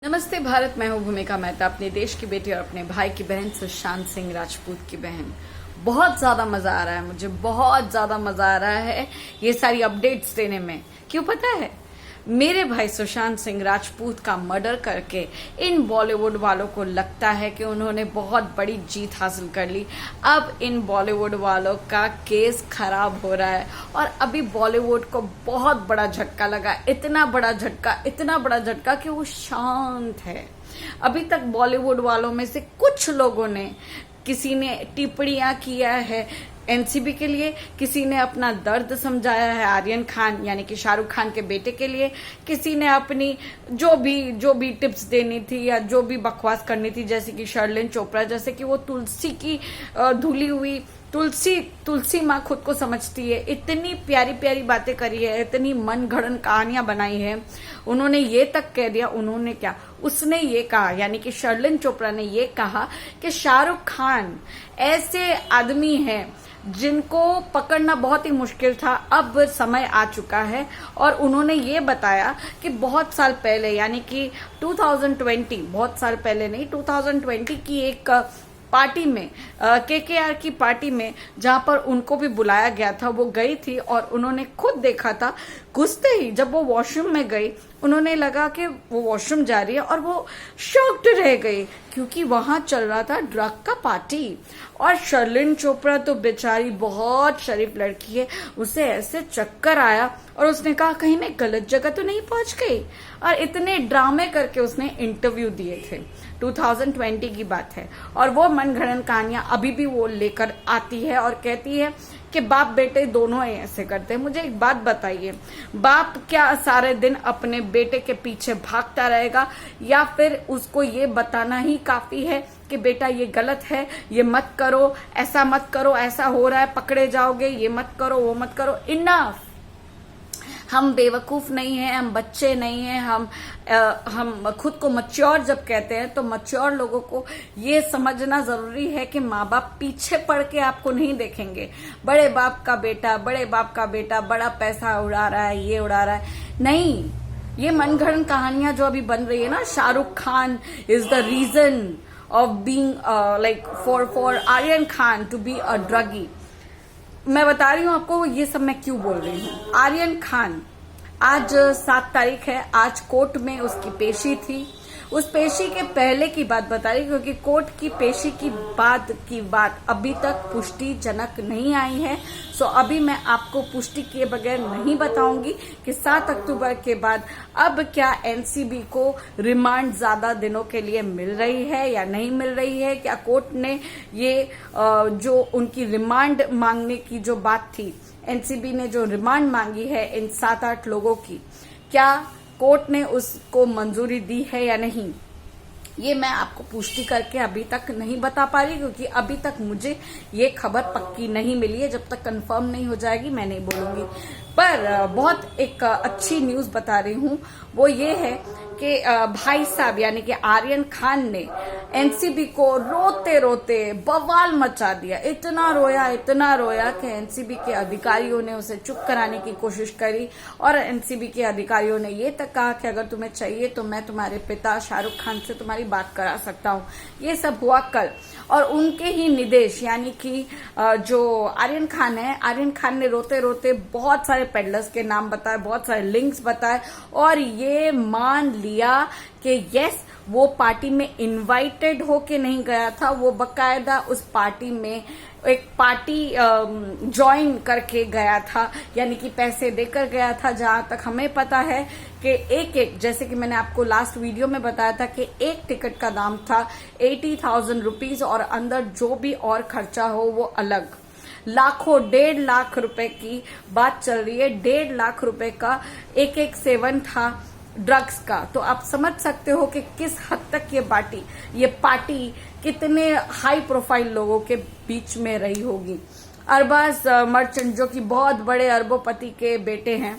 नमस्ते भारत। मैं हूँ भूमिका मेहता, अपने देश की बेटी और अपने भाई की बहन सुशांत सिंह राजपूत की बहन। बहुत ज्यादा मजा आ रहा है, मुझे बहुत ज्यादा मजा आ रहा है ये सारी अपडेट्स देने में। क्यों पता है? मेरे भाई सुशांत सिंह राजपूत का मर्डर करके इन बॉलीवुड वालों को लगता है कि उन्होंने बहुत बड़ी जीत हासिल कर ली। अब इन बॉलीवुड वालों का केस खराब हो रहा है और अभी बॉलीवुड को बहुत बड़ा झटका लगा, इतना बड़ा झटका कि वो शांत है। अभी तक बॉलीवुड वालों में से कुछ लोगों ने, किसी ने टिप्पणियां किया है एनसीबी के लिए, किसी ने अपना दर्द समझाया है आर्यन खान यानी कि शाहरुख खान के बेटे के लिए, किसी ने अपनी जो भी टिप्स देनी थी या जो भी बकवास करनी थी, जैसे कि शर्लिन चोपड़ा, जैसे कि वो तुलसी की धुली हुई तुलसी माँ खुद को समझती है, इतनी प्यारी प्यारी बातें करी है, इतनी मन गढ़ंत कहानियां बनाई है। उन्होंने ये तक कह दिया, उन्होंने क्या, उसने ये कहा, यानी कि शर्लिन चोपड़ा ने ये कहा कि शाहरुख खान ऐसे आदमी है जिनको पकड़ना बहुत ही मुश्किल था, अब समय आ चुका है। और उन्होंने ये बताया कि बहुत साल पहले, यानी कि 2020, बहुत साल पहले नहीं, 2020 की एक पार्टी में, केकेआर की पार्टी में, जहां पर उनको भी बुलाया गया था, वो गई थी और उन्होंने खुद देखा था। घुसते ही जब वो वॉशरूम में गई, उन्होंने लगा कि वो वॉशरूम जा रही है और वो शॉक्ड रह गई क्योंकि वहां चल रहा था ड्रग का पार्टी। और शर्लिन चोपड़ा तो बेचारी बहुत शरीफ लड़की है, उसे ऐसे चक्कर आया और उसने कहा कहीं मैं गलत जगह तो नहीं पहुंच गई, और इतने ड्रामे करके उसने इंटरव्यू दिए थे। 2020 की बात है और वो मनगढ़ंत कहानियां अभी भी वो लेकर आती है और कहती है कि बाप बेटे दोनों ऐसे करते हैं। मुझे एक बात बताइए, बाप क्या सारे दिन अपने बेटे के पीछे भागता रहेगा, या फिर उसको ये बताना ही काफी है कि बेटा ये गलत है, ये मत करो, ऐसा मत करो, ऐसा हो रहा है, पकड़े जाओगे, ये मत करो, वो मत करो। इनफ। हम बेवकूफ नहीं हैं, हम बच्चे नहीं हैं, हम खुद को मैच्योर जब कहते हैं तो मैच्योर लोगों को ये समझना जरूरी है कि माँ बाप पीछे पड़ के आपको नहीं देखेंगे। बड़े बाप का बेटा बड़ा पैसा उड़ा रहा है, ये उड़ा रहा है, नहीं। ये मनगढ़ंत कहानियां जो अभी बन रही है ना, Shahrukh Khan is the reason of being like for Aryan Khan to be a druggie. मैं बता रही हूँ आपको ये सब मैं क्यों बोल रही हूँ। आर्यन खान, आज 7 तारीख है, आज कोर्ट में उसकी पेशी थी। उस पेशी के पहले की बात बता रही, क्योंकि कोर्ट की पेशी की बात अभी तक पुष्टिजनक नहीं आई है। सो अभी मैं आपको पुष्टि किए बगैर नहीं बताऊंगी कि 7 अक्टूबर के बाद अब क्या एनसीबी को रिमांड ज्यादा दिनों के लिए मिल रही है या नहीं मिल रही है। क्या कोर्ट ने ये जो उनकी रिमांड मांगने की जो बात थी, एनसीबी ने जो रिमांड मांगी है इन 7-8 लोगों की, क्या कोर्ट ने उसको मंजूरी दी है या नहीं, ये मैं आपको पुष्टि करके अभी तक नहीं बता पा रही, क्योंकि अभी तक मुझे ये खबर पक्की नहीं मिली है। जब तक कंफर्म नहीं हो जाएगी मैं नहीं बोलूंगी। पर बहुत एक अच्छी न्यूज बता रही हूँ, वो ये है कि भाई साहब यानी कि आर्यन खान ने एनसीबी को रोते रोते बवाल मचा दिया। इतना रोया कि एनसीबी के अधिकारियों ने उसे चुप कराने की कोशिश करी और एनसीबी के अधिकारियों ने ये तक कहा कि अगर तुम्हें चाहिए तो मैं तुम्हारे पिता शाहरुख खान से तुम्हारी बात करा सकता हूँ। ये सब हुआ कल, और उनके ही निर्देश यानी कि जो आर्यन खान है, आर्यन खान ने रोते रोते बहुत सारे पेडलर्स के नाम बताए, बहुत सारे लिंक्स बताए और ये मान लिया कि यस, वो पार्टी में इनवाइटेड होके नहीं गया था, वो बकायदा उस पार्टी में एक पार्टी ज्वाइन करके गया था, यानी कि पैसे देकर गया था। जहां तक हमें पता है कि एक जैसे कि मैंने आपको लास्ट वीडियो में बताया था कि एक टिकट का दाम था 80,000 रुपीज, और अंदर जो भी और खर्चा हो वो अलग। लाखों, 1.5 लाख रुपए की बात चल रही है। 1.5 लाख रुपए का एक सेवन था ड्रग्स का। तो आप समझ सकते हो कि किस हद तक ये पार्टी कितने हाई प्रोफाइल लोगों के बीच में रही होगी। अरबाज मर्चेंट, जो कि बहुत बड़े अरबोपति के बेटे हैं,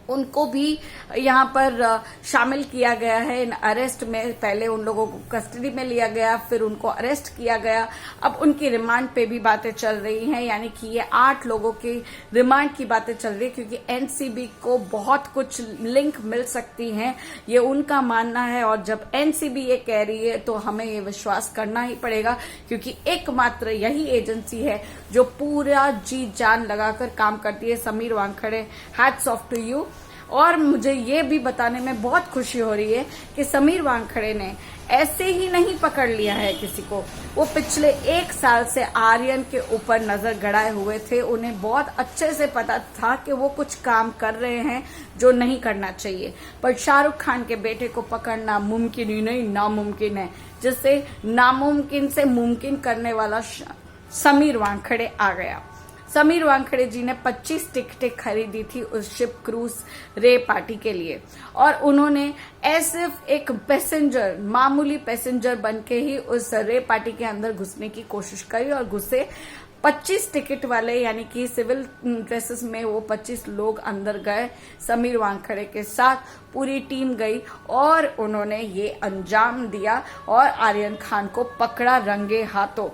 उनको भी यहाँ पर शामिल किया गया है इन अरेस्ट में। पहले उन लोगों को कस्टडी में लिया गया, फिर उनको अरेस्ट किया गया। अब उनकी रिमांड पे भी बातें चल रही हैं, यानी कि ये 8 लोगों की रिमांड की बातें चल रही है, क्योंकि एनसीबी को बहुत कुछ लिंक मिल सकती हैं, ये उनका मानना है। और जब एनसीबी ये कह रही है तो हमें ये विश्वास करना ही पड़ेगा, क्योंकि एकमात्र यही एजेंसी है जो पूरा जी जान लगाकर काम करती है। Sameer Wankhede, hats off to you. और मुझे ये भी बताने में बहुत खुशी हो रही है कि समीर वानखेड़े ने ऐसे ही नहीं पकड़ लिया है किसी को। वो पिछले 1 साल से आर्यन के ऊपर नजर गड़ाए हुए थे। उन्हें बहुत अच्छे से पता था कि वो कुछ काम कर रहे हैं जो नहीं करना चाहिए, पर शाहरुख खान के बेटे को पकड़ना मुमकिन ही नहीं, नामुमकिन है। जिससे नामुमकिन से मुमकिन करने वाला समीर वानखेड़े आ गया। समीर वानखेड़े जी ने 25 टिकटें खरीदी थी उस शिप क्रूज रे पार्टी के लिए, और उन्होंने सिर्फ एक पैसेंजर, मामूली पैसेंजर बन के ही उस रे पार्टी के अंदर घुसने की कोशिश करी और घुसे। 25 टिकट वाले, यानी कि सिविल ड्रेसेस में वो 25 लोग अंदर गए समीर वानखेड़े के साथ। पूरी टीम गई और उन्होंने ये अंजाम दिया और आर्यन खान को पकड़ा रंगे हाथों।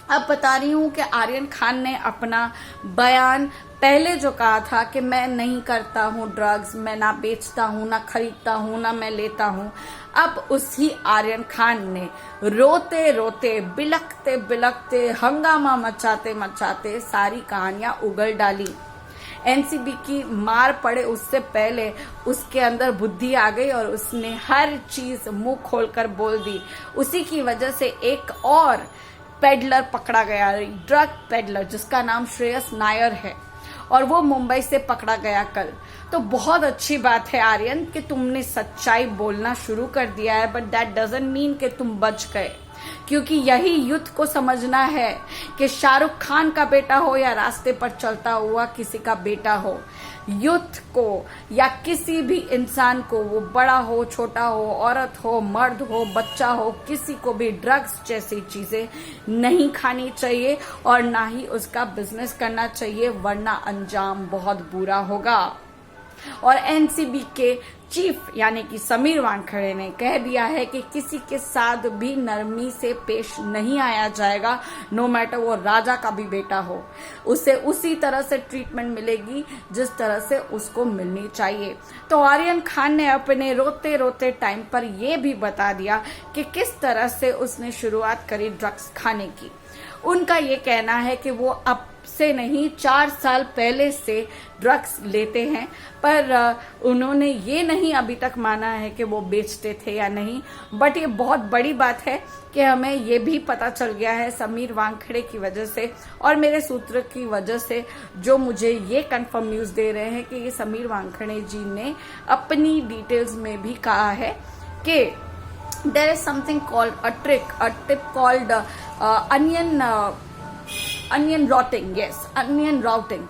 अब बता रही हूं कि आर्यन खान ने अपना बयान पहले जो कहा था कि मैं नहीं करता हूं ड्रग्स, मैं ना बेचता हूं, ना खरीदता हूं, ना मैं लेता हूं, अब उसी आर्यन खान ने रोते रोते, बिलखते बिलखते, हंगामा मचाते मचाते सारी कहानियां उगल डाली। एनसीबी की मार पड़े उससे पहले उसके अंदर बुद्धि आ गई और उसने हर चीज मुंह खोलकर बोल दी। उसी की वजह से एक और पेडलर पकड़ा गया, ड्रग पेडलर, जिसका नाम श्रेयस नायर है, और वो मुंबई से पकड़ा गया कल। तो बहुत अच्छी बात है आर्यन कि तुमने सच्चाई बोलना शुरू कर दिया है, बट दैट डजंट मीन कि तुम बच गए, क्योंकि यही युद्ध को समझना है कि शाहरुख खान का बेटा हो या रास्ते पर चलता हुआ किसी का बेटा हो, युद्ध को या किसी भी इंसान को, वो बड़ा हो, छोटा हो, औरत हो, मर्द हो, बच्चा हो, किसी को भी ड्रग्स जैसी चीजें नहीं खानी चाहिए और ना ही उसका बिजनेस करना चाहिए, वरना अंजाम बहुत बुरा होगा। और एनसीबी के चीफ यानी कि समीर वानखेड़े ने कह दिया है कि किसी के साथ भी नरमी से पेश नहीं आया जाएगा, नो मैटर वो राजा का भी बेटा हो, उसे उसी तरह से ट्रीटमेंट मिलेगी जिस तरह से उसको मिलनी चाहिए। तो आर्यन खान ने अपने रोते रोते टाइम पर यह भी बता दिया कि किस तरह से उसने शुरुआत करी ड्रग्स खाने की। उनका ये कहना है कि वो अब से नहीं 4 साल पहले से ड्रग्स लेते हैं, पर उन्होंने ये नहीं अभी तक माना है कि वो बेचते थे या नहीं। बट ये बहुत बड़ी बात है कि हमें ये भी पता चल गया है समीर वानखेड़े की वजह से और मेरे सूत्र की वजह से, जो मुझे ये कंफर्म न्यूज दे रहे हैं कि ये समीर वानखेड़े जी ने अपनी डिटेल्स में भी कहा है कि there is something called a tip called onion routing। yes, onion routing।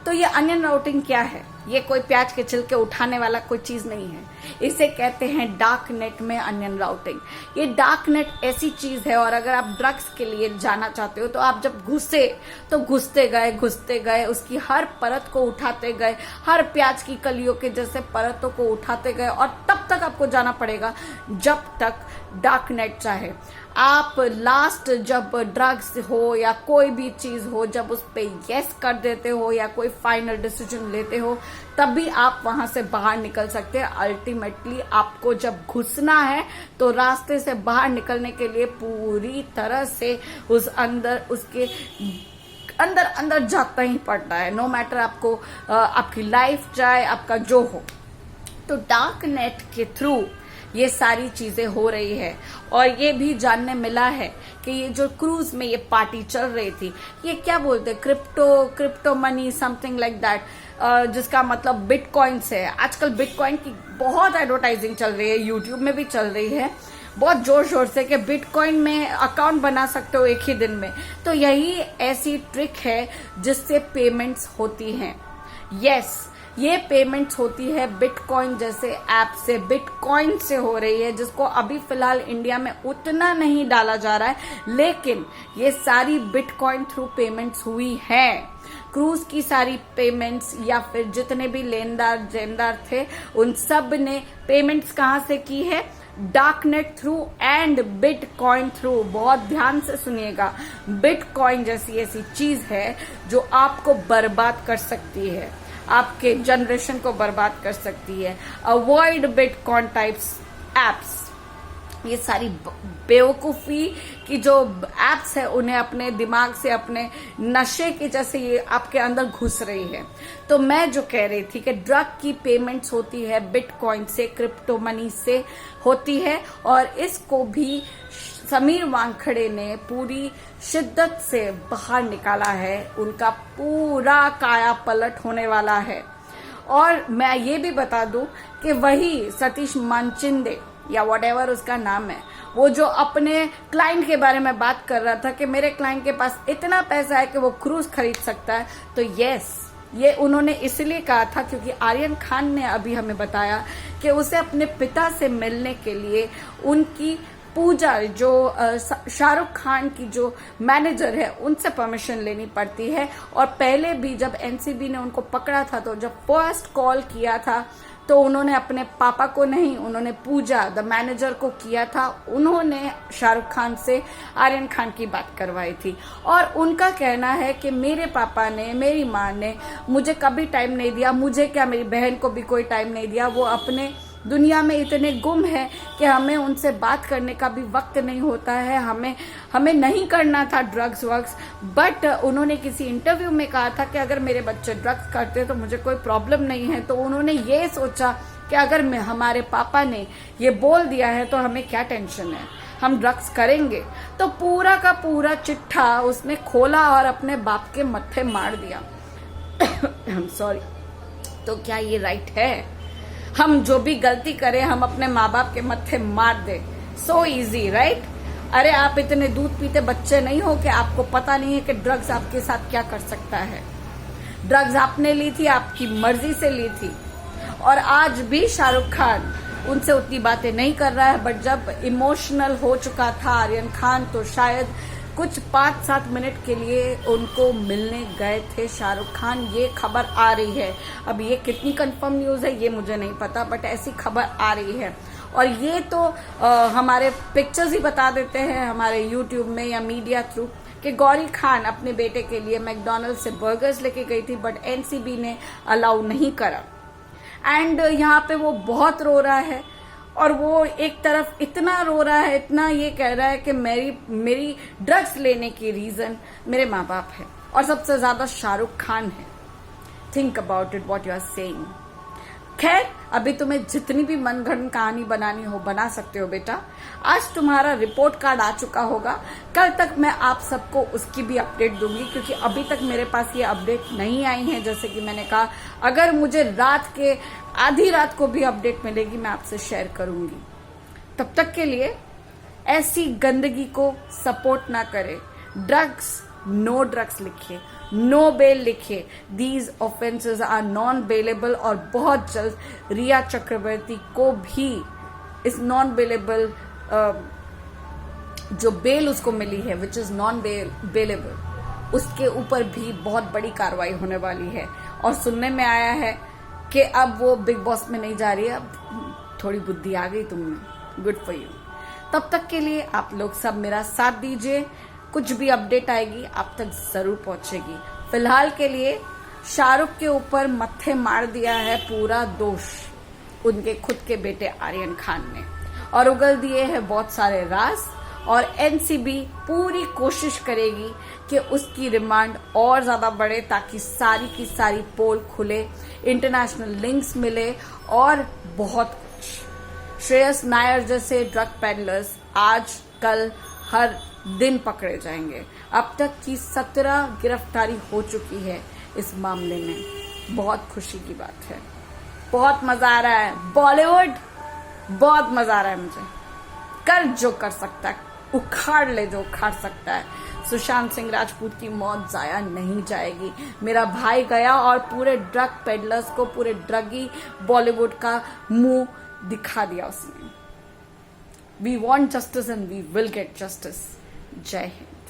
तो ये अनियन राउटिंग क्या है? ये कोई प्याज के छिलके उठाने वाला कोई चीज नहीं है, इसे कहते हैं डार्क नेट में अनियन राउटिंग। ये डार्क नेट ऐसी चीज है, और अगर आप ड्रग्स के लिए जाना चाहते हो तो आप जब घुसे तो घुसते गए, उसकी हर परत को उठाते गए, हर प्याज की कलियों के जैसे परतों को उठाते गए, और तब तक आपको जाना पड़ेगा जब तक डार्क नेट चाहे। आप लास्ट जब ड्रग्स हो या कोई भी चीज हो, जब उस पे यस कर देते हो या कोई फाइनल डिसीजन लेते हो, तभी आप वहां से बाहर निकल सकते हैं। अल्टीमेटली आपको जब घुसना है तो रास्ते से बाहर निकलने के लिए पूरी तरह से उस अंदर, उसके अंदर जाता ही पड़ता है, नो मैटर आपको आपकी लाइफ चाहे आपका जो हो। तो डार्क नेट के थ्रू ये सारी चीजें हो रही है, और ये भी जानने मिला है कि ये जो क्रूज में ये पार्टी चल रही थी, ये क्या बोलते हैं, crypto money, something like that, जिसका मतलब बिटकॉइंस है। आजकल बिटकॉइन की बहुत एडवर्टाइजिंग चल रही है, यूट्यूब में भी चल रही है बहुत जोर शोर से, कि बिटकॉइन में अकाउंट बना सकते हो एक ही दिन में। तो यही ऐसी ट्रिक है जिससे पेमेंट्स होती हैं। यस, ये पेमेंट्स होती है बिटकॉइन जैसे ऐप से, बिटकॉइन से हो रही है, जिसको अभी फिलहाल इंडिया में उतना नहीं डाला जा रहा है, लेकिन ये सारी बिटकॉइन थ्रू पेमेंट्स हुई है। क्रूज की सारी पेमेंट्स या फिर जितने भी लेनदार थे उन सब ने पेमेंट्स कहां से की है, darknet through and bitcoin through. बहुत ध्यान से सुनिएगा, बिटकॉइन जैसी ऐसी चीज है जो आपको बर्बाद कर सकती है, आपके जनरेशन को बर्बाद कर सकती है। Avoid bitcoin types apps. ये सारी बेवकूफी की जो एप्स है उन्हें अपने दिमाग से, अपने नशे के जैसे ये आपके अंदर घुस रही है। तो मैं जो कह रही थी कि ड्रग की पेमेंट्स होती है बिटकॉइन से, क्रिप्टो मनी से होती है, और इसको भी समीर वानखेड़े ने पूरी शिद्दत से बाहर निकाला है। उनका पूरा काया पलट होने वाला है। और मैं ये भी बता दूं कि वही सतीश मानचिंदे या व्हाटएवर उसका नाम है, वो जो अपने क्लाइंट के बारे में बात कर रहा था कि मेरे क्लाइंट के पास इतना पैसा है कि वो क्रूज खरीद सकता है, तो यस, ये उन्होंने इसलिए कहा था क्योंकि आर्यन खान ने अभी हमें बताया कि उसे अपने पिता से मिलने के लिए उनकी पूजा, जो शाहरुख खान की जो मैनेजर है, उनसे परमिशन लेनी पड़ती है। और पहले भी जब एनसीबी ने उनको पकड़ा था, तो जब फर्स्ट कॉल किया था तो उन्होंने अपने पापा को नहीं, उन्होंने पूजा द मैनेजर को किया था। उन्होंने शाहरुख खान से आर्यन खान की बात करवाई थी, और उनका कहना है कि मेरे पापा ने, मेरी माँ ने मुझे कभी टाइम नहीं दिया, मुझे क्या, मेरी बहन को भी कोई टाइम नहीं दिया। वो अपने दुनिया में इतने गुम है कि हमें उनसे बात करने का भी वक्त नहीं होता है। हमें नहीं करना था ड्रग्स वग्स, बट उन्होंने किसी इंटरव्यू में कहा था कि अगर मेरे बच्चे ड्रग्स करते तो मुझे कोई प्रॉब्लम नहीं है। तो उन्होंने ये सोचा कि अगर हमारे पापा ने ये बोल दिया है तो हमें क्या टेंशन है, हम ड्रग्स करेंगे। तो पूरा का पूरा चिट्ठा उसने खोला और अपने बाप के मत्थे मार दिया। सॉरी। तो क्या ये राइट है? हम जो भी गलती करें हम अपने माँ बाप के मत्थे मार दे? So easy, right? अरे आप इतने दूध पीते बच्चे नहीं हो कि आपको पता नहीं है कि ड्रग्स आपके साथ क्या कर सकता है। ड्रग्स आपने ली थी, आपकी मर्जी से ली थी, और आज भी शाहरुख खान उनसे उतनी बातें नहीं कर रहा है। बट जब इमोशनल हो चुका था आर्यन खान, तो शायद कुछ 5-7 मिनट के लिए उनको मिलने गए थे शाहरुख खान। ये खबर आ रही है। अब ये कितनी कंफर्म न्यूज है ये मुझे नहीं पता, बट ऐसी खबर आ रही है। और ये तो हमारे पिक्चर्स ही बता देते हैं हमारे यूट्यूब में या मीडिया थ्रू कि गौरी खान अपने बेटे के लिए मैकडोनल्ड से बर्गर्स लेके गई थी, बट एनसीबी ने अलाउ नहीं करा। एंड यहाँ पे वो बहुत रो रहा है, और वो एक तरफ इतना रो रहा है, इतना ये कह रहा है कि मेरी ड्रग्स लेने की रीजन मेरे माँ बाप है, और सबसे ज्यादा शाहरुख खान है। Think about it, what you are saying. खैर, अभी तुम्हें जितनी भी मनगढ़ंत कहानी बनानी हो बना सकते हो बेटा। आज तुम्हारा रिपोर्ट कार्ड आ चुका होगा, कल तक मैं आप सबको उसकी भी अपडेट दूंगी, क्योंकि अभी तक मेरे पास ये अपडेट नहीं आई है। जैसे कि मैंने कहा, अगर मुझे रात के आधी रात को भी अपडेट मिलेगी मैं आपसे शेयर करूंगी। तब तक के लिए ऐसी गंदगी को सपोर्ट ना करें। ड्रग्स, नो ड्रग्स लिखिए, नो बेल लिखिए। These offences are non bailable, और बहुत जल्द रिया चक्रवर्ती को भी इस नॉन बेलेबल जो बेल उसको मिली है, विच इज नॉन बेलेबल, उसके ऊपर भी बहुत बड़ी कार्रवाई होने वाली है। और सुनने में आया है कि अब वो बिग बॉस में नहीं जा रही है। अब थोड़ी बुद्धि आ गई तुमने, गुड फॉर यू। तब तक के लिए आप लोग सब मेरा साथ दीजिए, कुछ भी अपडेट आएगी आप तक जरूर पहुंचेगी। फिलहाल के लिए शाहरुख के ऊपर मत्थे मार दिया है पूरा दोष उनके खुद के बेटे आर्यन खान ने, और उगल दिए हैं बहुत सारे राज। और एनसीबी पूरी कोशिश करेगी कि उसकी रिमांड और ज्यादा बढ़े, ताकि सारी की सारी पोल खुले, इंटरनेशनल लिंक्स मिले, और बहुत कुछ। श्रेयस नायर जैसे ड्रग पेडलर्स आज कल हर दिन पकड़े जाएंगे। अब तक की 17 गिरफ्तारी हो चुकी है इस मामले में। बहुत खुशी की बात है, बहुत मजा आ रहा है। बॉलीवुड, बहुत मजा आ रहा है मुझे। कर जो कर सकता है, उखाड़ ले जो उखाड़ सकता है। सुशांत सिंह राजपूत की मौत जाया नहीं जाएगी। मेरा भाई गया और पूरे ड्रग पेडलर्स को, पूरे ड्रगी बॉलीवुड का मुंह दिखा दिया उसने। We want justice and we will get justice. जय हिंद।